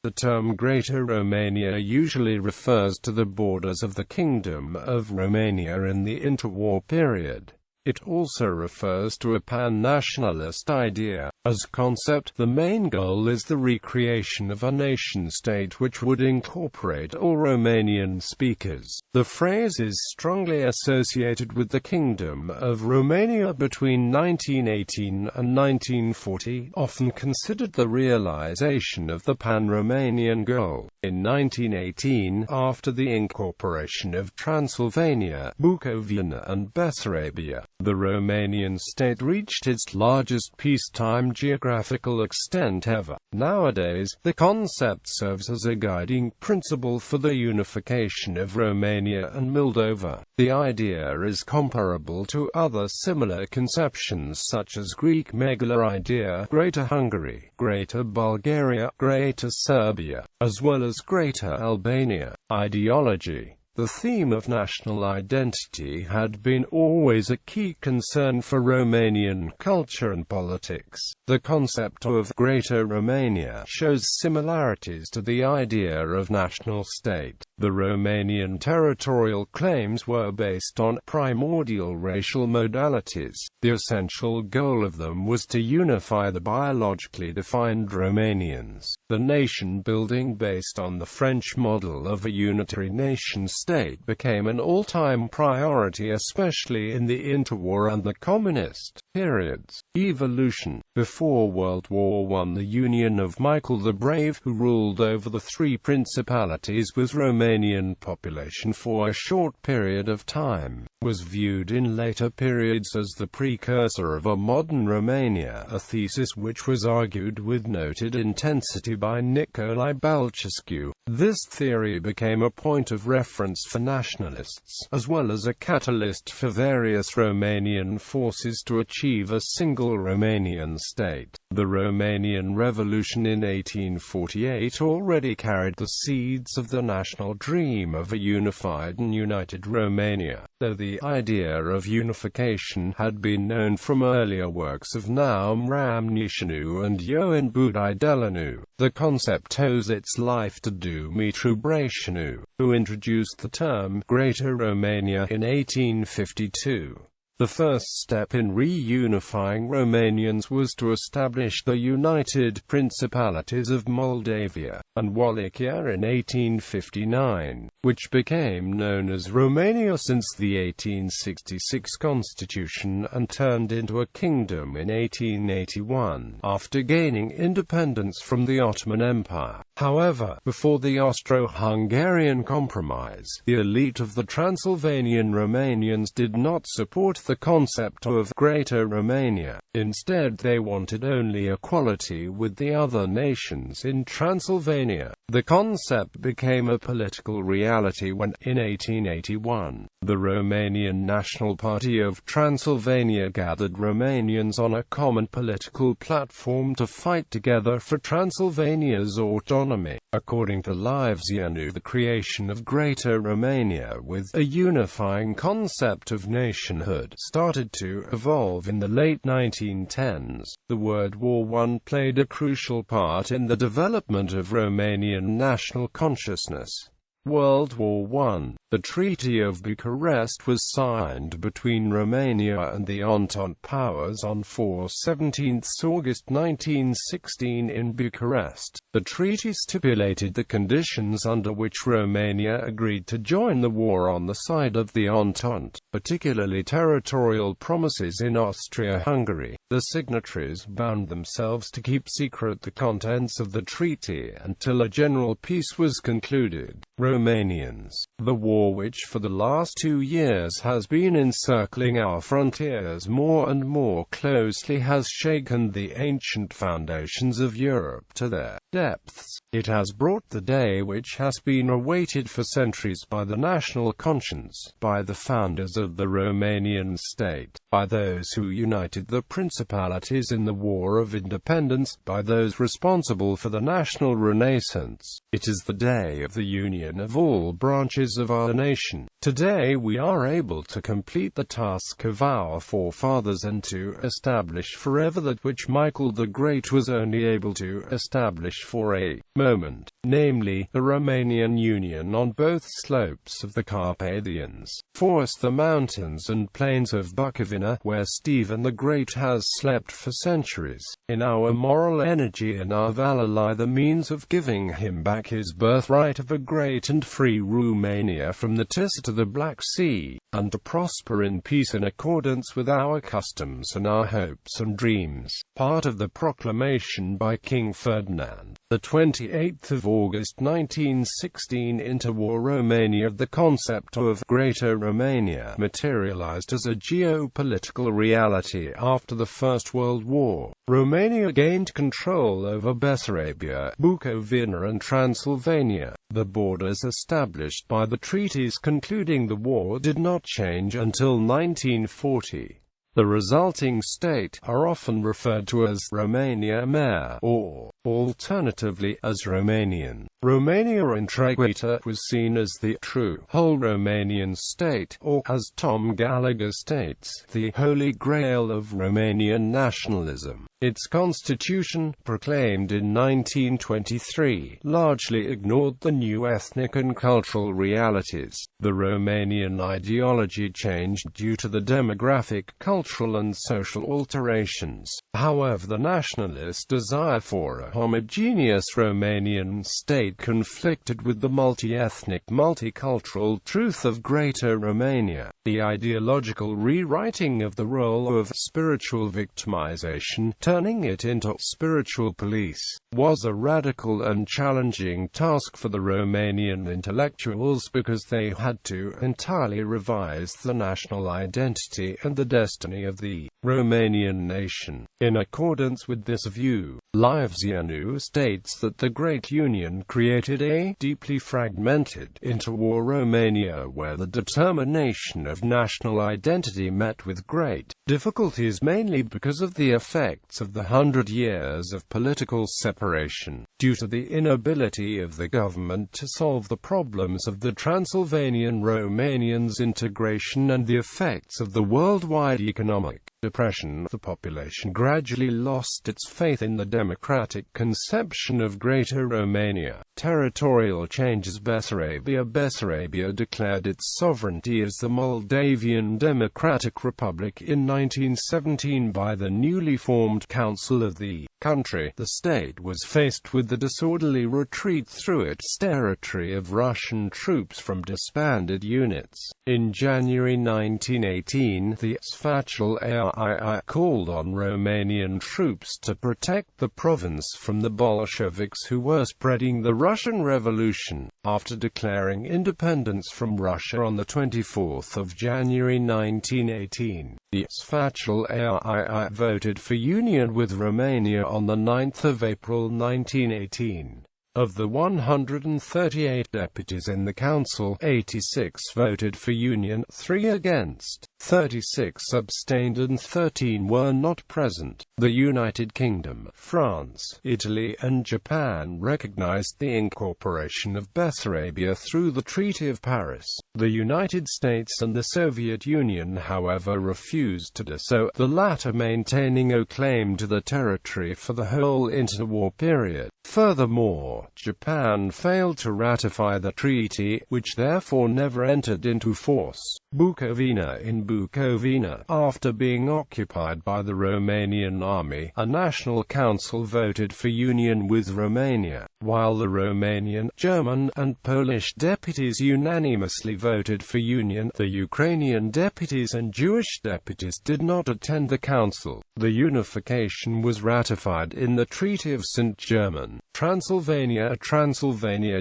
The term Greater Romania usually refers to the borders of the Kingdom of Romania in the interwar period. It also refers to a pan-nationalist idea. As concept, the main goal is the recreation of a nation-state which would incorporate all Romanian speakers. The phrase is strongly associated with the Kingdom of Romania between 1918 and 1940, often considered the realization of the pan-Romanian goal. In 1918, after the incorporation of Transylvania, Bucovina and Bessarabia, the Romanian state reached its largest peacetime geographical extent ever. Nowadays, the concept serves as a guiding principle for the unification of Romania and Moldova. The idea is comparable to other similar conceptions such as Greek megala idea, Greater Hungary, Greater Bulgaria, Greater Serbia, as well as Greater Albania. Ideology. The theme of national identity had been always a key concern for Romanian culture and politics. The concept of Greater Romania shows similarities to the idea of national state. The Romanian territorial claims were based on primordial racial modalities. The essential goal of them was to unify the biologically defined Romanians. The nation-building based on the French model of a unitary nation-state became an all-time priority, especially in the interwar and the communist periods. Evolution. Before World War I, the union of Michael the Brave, who ruled over the three principalities with Romanian population for a short period of time, was viewed in later periods as the precursor of a modern Romania, a thesis which was argued with noted intensity by Nicolae Balcescu. This theory became a point of reference for nationalists, as well as a catalyst for various Romanian forces to achieve a single Romanian state. The Romanian Revolution in 1848 already carried the seeds of the national dream of a unified and united Romania, though the idea of unification had been known from earlier works of Naum Ramneanu and Ioan Budai-Delanu. The concept owes its life to Dumitru Brașanu, who introduced the term Greater Romania in 1852. The first step in reunifying Romanians was to establish the United Principalities of Moldavia and Wallachia in 1859, which became known as Romania since the 1866 constitution and turned into a kingdom in 1881, after gaining independence from the Ottoman Empire. However, before the Austro-Hungarian Compromise, the elite of the Transylvanian Romanians did not support the concept of Greater Romania. Instead, they wanted only equality with the other nations in Transylvania. The concept became a political reality when, in 1881, the Romanian National Party of Transylvania gathered Romanians on a common political platform to fight together for Transylvania's autonomy. According to Livezianu, the creation of Greater Romania with a unifying concept of nationhood started to evolve in the late 1910s. The World War I played a crucial part in the development of Romanian national consciousness. World War I. The Treaty of Bucharest was signed between Romania and the Entente powers on 17 August 1916 in Bucharest. The treaty stipulated the conditions under which Romania agreed to join the war on the side of the Entente, particularly territorial promises in Austria-Hungary. The signatories bound themselves to keep secret the contents of the treaty until a general peace was concluded. Romanians. The war which for the last 2 years has been encircling our frontiers more and more closely has shaken the ancient foundations of Europe to their depths. It has brought the day which has been awaited for centuries by the national conscience, by the founders of the Romanian state, by those who united the principalities in the War of Independence, by those responsible for the national renaissance. It is the day of the union of all branches of our nation. Today we are able to complete the task of our forefathers and to establish forever that which Michael the Great was only able to establish for a moment, namely, the Romanian Union on both slopes of the Carpathians, forced the mountains and plains of Bucovina, where Stephen the Great has slept for centuries. In our moral energy and our valor lie the means of giving him back his birthright of a great and free Romania from the Tisza to the Black Sea, and to prosper in peace in accordance with our customs and our hopes and dreams. Part of the proclamation by King Ferdinand, the 28th of August 1916 interwar Romania. The concept of Greater Romania materialized as a geopolitical reality after the First World War. Romania gained control over Bessarabia, Bucovina and Transylvania. The borders established by the treaties concluding the war did not change until 1940. The resulting state are often referred to as Romania Mare, or, alternatively, as Romanian. Romania Integrata was seen as the true, whole Romanian state, or, as Tom Gallagher states, the holy grail of Romanian nationalism. Its constitution, proclaimed in 1923, largely ignored the new ethnic and cultural realities. The Romanian ideology changed due to the demographic, cultural and social alterations. However, the nationalist desire for a homogeneous Romanian state conflicted with the multi-ethnic, multicultural truth of Greater Romania. The ideological rewriting of the role of spiritual victimization, turning it into spiritual police, was a radical and challenging task for the Romanian intellectuals because they had to entirely revise the national identity and the destiny of the Romanian nation. In accordance with this view, Livianu states that the Great Union created a deeply fragmented interwar Romania where the determination of national identity met with great difficulties, mainly because of the effects of the 100 years of political separation, due to the inability of the government to solve the problems of the Transylvanian Romanians' integration and the effects of the worldwide economic depression. The population gradually lost its faith in the democratic conception of Greater Romania. Territorial changes. Bessarabia declared its sovereignty as the Moldavian Democratic Republic in 1917 by the newly formed Council of the country. The state was faced with the disorderly retreat through its territory of Russian troops from disbanded units. In January 1918, the Sfatul-Ai called on Romanian troops to protect the province from the Bolsheviks who were spreading the Russian Revolution. After declaring independence from Russia on the 24th of January 1918, the Sfatul-Ai voted for union with Romania on the 9th of April 1918. Of the 138 deputies in the council, 86 voted for union, 3 against, 36 abstained and 13 were not present. The United Kingdom, France, Italy and Japan recognized the incorporation of Bessarabia through the Treaty of Paris. The United States and the Soviet Union, however, refused to do so, the latter maintaining a claim to the territory for the whole interwar period. Furthermore, Japan failed to ratify the treaty, which therefore never entered into force. Bucovina. In Bucovina, after being occupied by the Romanian army, a national council voted for union with Romania, while the Romanian, German, and Polish deputies unanimously voted for union. The Ukrainian deputies and Jewish deputies did not attend the council. The unification was ratified in the Treaty of St. German. Transylvania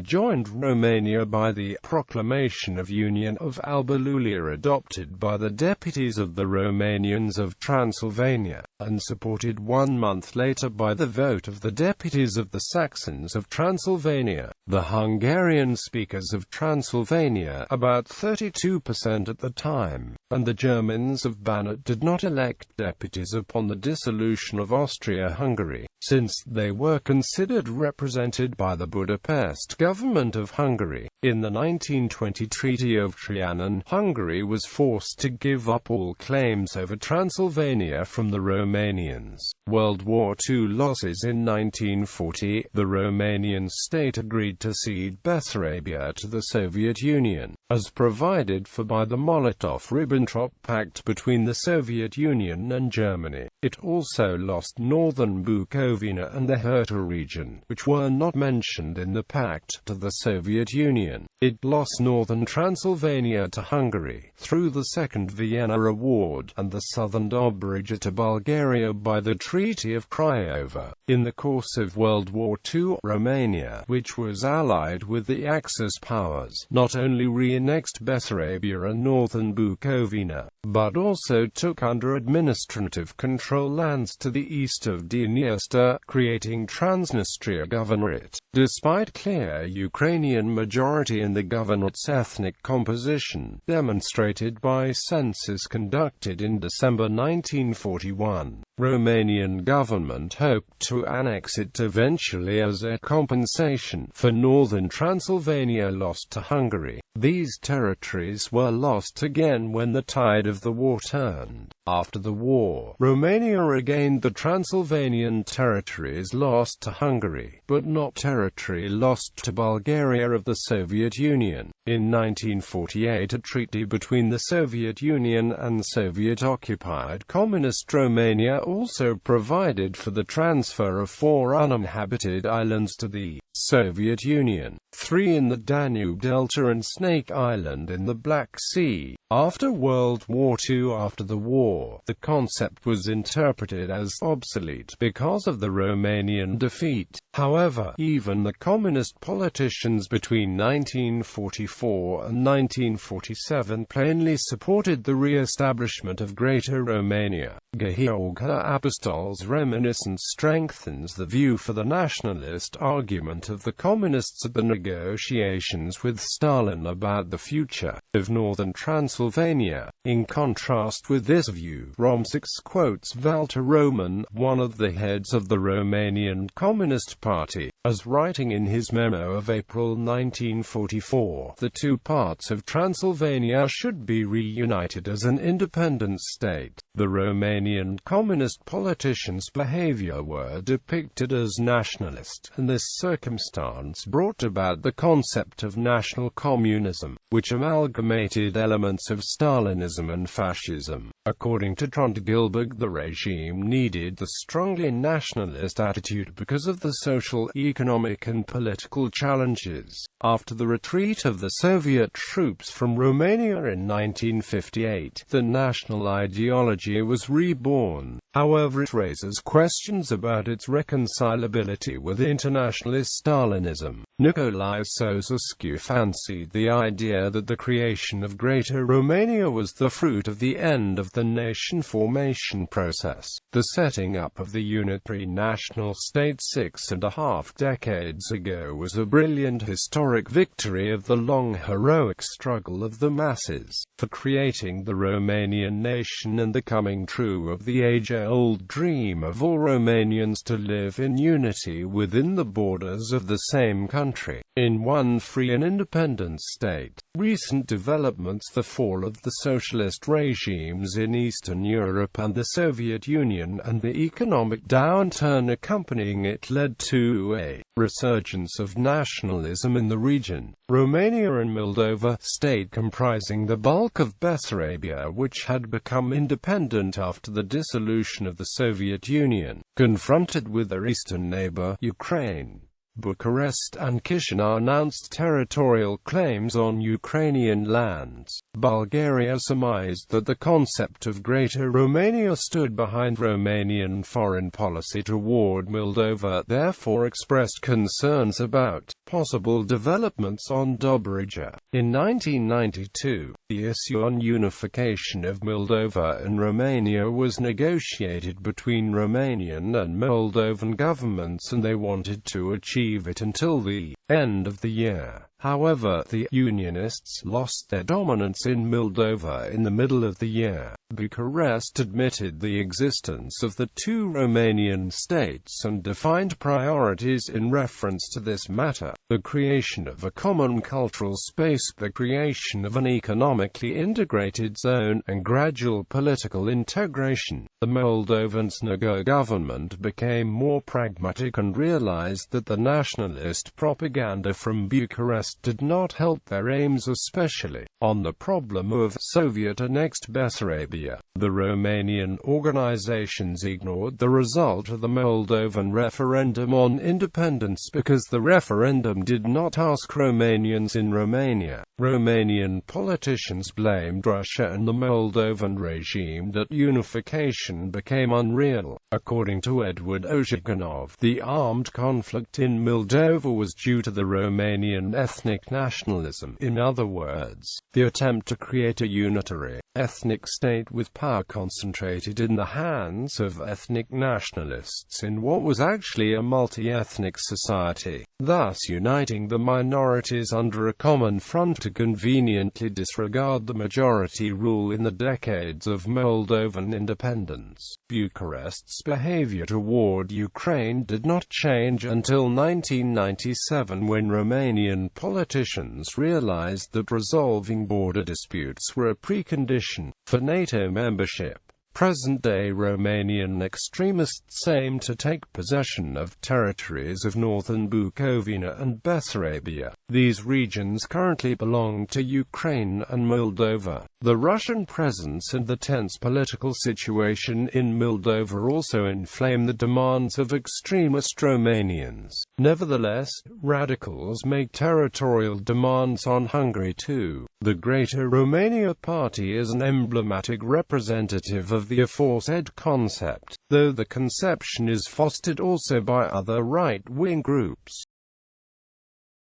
joined Romania by the Proclamation of Union of Alba Iulia adopted by the deputies of the Romanians of Transylvania, and supported 1 month later by the vote of the deputies of the Saxons of Transylvania. The Hungarian speakers of Transylvania, about 32% at the time, and the Germans of Banat did not elect deputies upon the dissolution of Austria-Hungary, since they were considered represented by the Budapest government of Hungary. In the 1920 Treaty of Trianon, Hungary was forced to give up all claims over Transylvania from the Romanians. World War II losses. In 1940, the Romanian state agreed to cede Bessarabia to the Soviet Union, as provided for by the Molotov-Ribbentrop Pact between the Soviet Union and Germany. It also lost northern Bukovina and the Herta region, which were not mentioned in the pact, to the Soviet Union. It lost northern Transylvania to Hungary through the Second Vienna Award, and the southern Dobruja to Bulgaria by the Treaty of Craiova. In the course of World War II, Romania, which was allied with the Axis powers, not only re-annexed Bessarabia and northern Bukovina, but also took under administrative control lands to the east of Dniester, creating Transnistria Governorate. Despite clear Ukrainian majority in the governorate's ethnic composition, demonstrated by census conducted in December 1941, Romanian government hoped to annex it eventually as a compensation for northern Transylvania lost to Hungary. These territories were lost again when the tide of the war turned. After the war, Romania regained the Transylvanian territories lost to Hungary, but not territory lost to Bulgaria of the Soviet Union. In 1948, a treaty between the Soviet Union and Soviet-occupied Communist Romania also provided for the transfer of 4 uninhabited islands to the Soviet Union, 3 in the Danube Delta and Snake Island in the Black Sea. After World War II, after the war, the concept was interpreted as obsolete because of the Romanian defeat. However, even the communist politicians between 1944 and 1947 plainly supported the re-establishment of Greater Romania. Gheorghe Apostol's reminiscence strengthens the view for the nationalist argument of the communists at the negotiations with Stalin about the future of northern Transylvania. In contrast with this view, Romsix quotes Walter Roman, one of the heads of the Romanian Communist Party, as writing in his memo of April 1944, the 2 parts of Transylvania should be reunited as an independent state. The Romanian communist politicians' behavior were depicted as nationalist, and this circumstance brought about the concept of national communism, which amalgamated elements of Stalinism and fascism. According to Trond Gilberg, the regime needed the strongly nationalist attitude because of the social, economic and political challenges. After the retreat of the Soviet troops from Romania in 1958, the national ideology was reborn. However, it raises questions about its reconcilability with internationalist Stalinism. Nicolae Ceausescu fancied the idea that the creation of Greater Romania was the fruit of the end of the nation formation process. The setting up of the unitary national state 6.5 decades ago was a brilliant historic victory of the long heroic struggle of the masses for creating the Romanian nation and the coming true of the age-old dream of all Romanians to live in unity within the borders of the same country, in one free and independent state. Recent developments, the fall of the socialist regimes in Eastern Europe and the Soviet Union, and the economic downturn accompanying it led to a resurgence of nationalism in the region. Romania and Moldova, state comprising the bulk of Bessarabia, which had become independent after the dissolution of the Soviet Union, confronted with their eastern neighbor, Ukraine. Bucharest and Chisinau announced territorial claims on Ukrainian lands. Bulgaria surmised that the concept of Greater Romania stood behind Romanian foreign policy toward Moldova, therefore expressed concerns about possible developments on Dobruja. In 1992, the issue on unification of Moldova and Romania was negotiated between Romanian and Moldovan governments, and they wanted to achieve it until the end of the year. However, the Unionists lost their dominance in Moldova in the middle of the year. Bucharest admitted the existence of the two Romanian states and defined priorities in reference to this matter: the creation of a common cultural space, the creation of an economically integrated zone, and gradual political integration. The Moldovan Nacu government became more pragmatic and realized that the nationalist propaganda from Bucharest did not help their aims, especially on the problem of Soviet-annexed Bessarabia. The Romanian organizations ignored the result of the Moldovan referendum on independence because the referendum did not ask Romanians in Romania. Romanian politicians blamed Russia and the Moldovan regime that unification became unreal. According to Edward Ozhiganov, the armed conflict in Moldova was due to the Romanian ethnic nationalism. In other words, the attempt to create a unitary, ethnic state with power concentrated in the hands of ethnic nationalists in what was actually a multi-ethnic society, thus uniting the minorities under a common front to conveniently disregard the majority rule in the decades of Moldovan independence. Bucharest's behavior toward Ukraine did not change until 1997, when Romanian politicians realized that resolving border disputes were a precondition for NATO membership. Present-day Romanian extremists aim to take possession of territories of northern Bucovina and Bessarabia. These regions currently belong to Ukraine and Moldova. The Russian presence and the tense political situation in Moldova also inflame the demands of extremist Romanians. Nevertheless, radicals make territorial demands on Hungary too. The Greater Romania Party is an emblematic representative of the aforesaid concept, though the conception is fostered also by other right-wing groups.